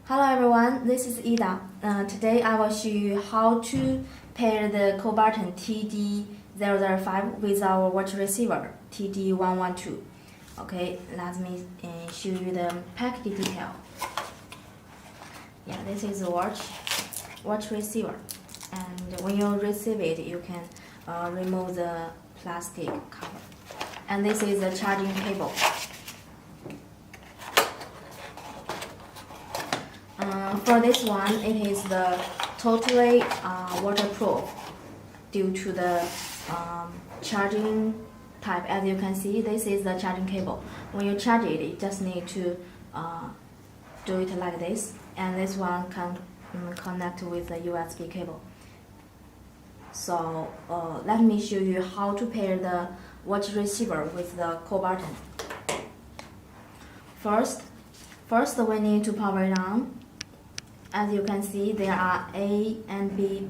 Hello everyone, this is Ida. Today I will show you how to pair the call button TD005 with our watch receiver TD112. Okay, let me show you the package detail. Yeah, this is the watch receiver, and when you receive it, you can remove the plastic cover. And this is the charging cable. For this one, it is the totally waterproof due to the charging type. As you can see, this is the charging cable. When you charge it, you just need to do it like this, and this one can connect with the USB cable. So let me show you how to pair the watch receiver with the call button. First we need to power it on. As you can see, there are A and B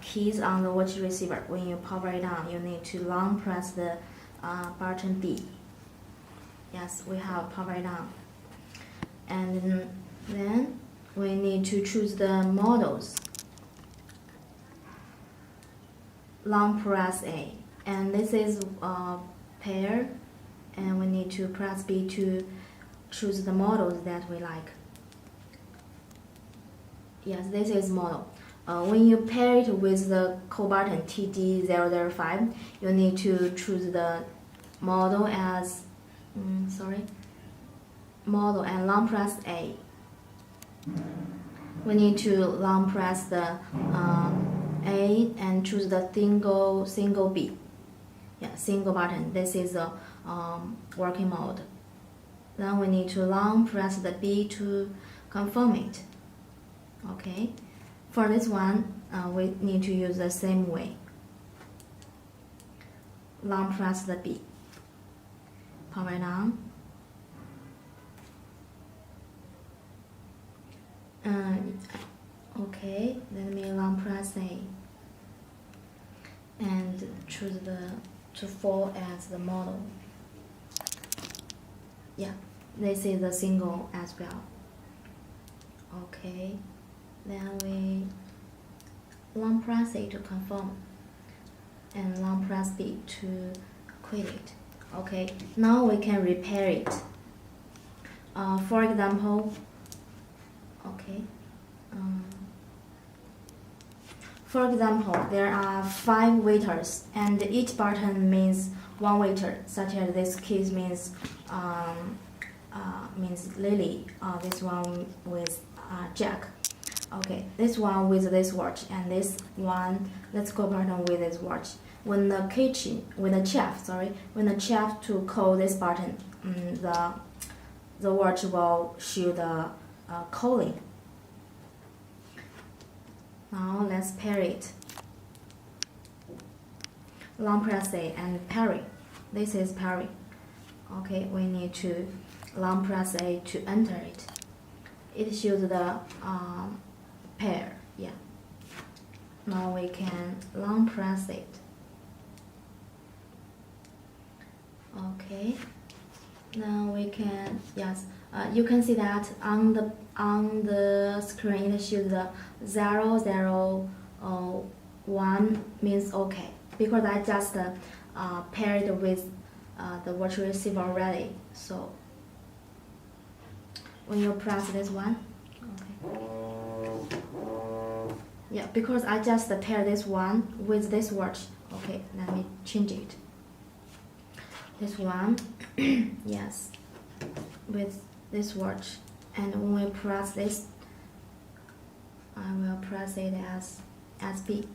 keys on the watch receiver. When you power it on, you need to long press the button B. Yes, we have powered on. And then we need to choose the models. Long press A. And this is pair, and we need to press B to choose the models that we like. Yes, this is model. When you pair it with the call button TD005, you need to choose the model as model and long press A. We need to long press the A and choose the single B. Yeah, single button. This is the working mode. Then we need to long press the B to confirm it. Okay, for this one, we need to use the same way. Long press the B. Power it on. Okay, let me long press A and choose to fall as the model. Yeah, this is the single as well. Okay. Then we long press A to confirm, and long press B to quit it. Okay, now we can repair it. For example, there are 5 waiters, and each button means 1 waiter. Such as this case means Lily. This one with Jack. Okay, this one with this watch, and this one, let's go button with this watch. When the chef to call this button, the watch will show the calling. Now let's pair it. Long press A and pairing. This is pairing. Okay, we need to long press A to enter it. It shows the pair. Yeah. Now we can long press it. Okay. Now we can, yes. You can see that on the screen it shows the 001 means okay, because I just paired with the watch receiver already. So when you press this one, okay. Yeah, because I just pair this one with this watch. Okay, let me change it. This one, yes, with this watch, and when we press this, I will press it as B.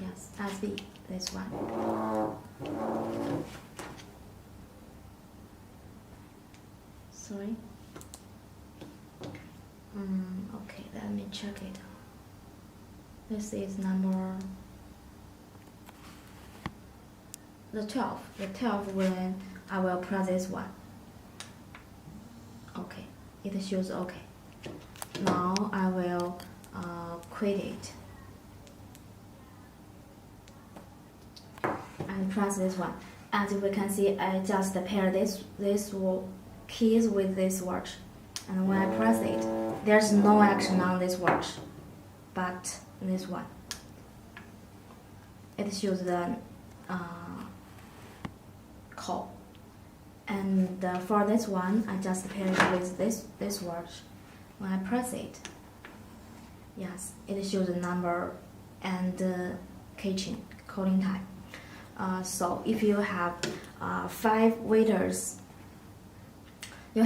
Yes, as B. This one. Sorry. Okay, let me check it. This is number the 12. The 12 when I will press this one. Okay, it shows okay. Now I will quit it and press this one. As we can see, I just pair this keys with this watch, and when I press it, there's no action on this watch, but this one, it shows the call. And for this one, I just pair it with this watch. When I press it, yes, it shows the number and kitchen calling time. So if you have 5 waiters, in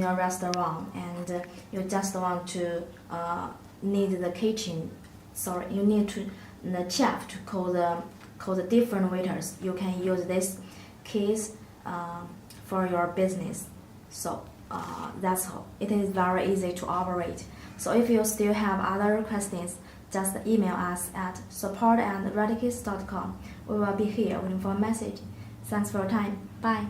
your restaurant, and you just want to need the kitchen. Sorry, you need the chef to call the different waiters. You can use this keys for your business. So that's how it is very easy to operate. So if you still have other questions, just email us at support@retekess.com. We will be here waiting for a message. Thanks for your time. Bye.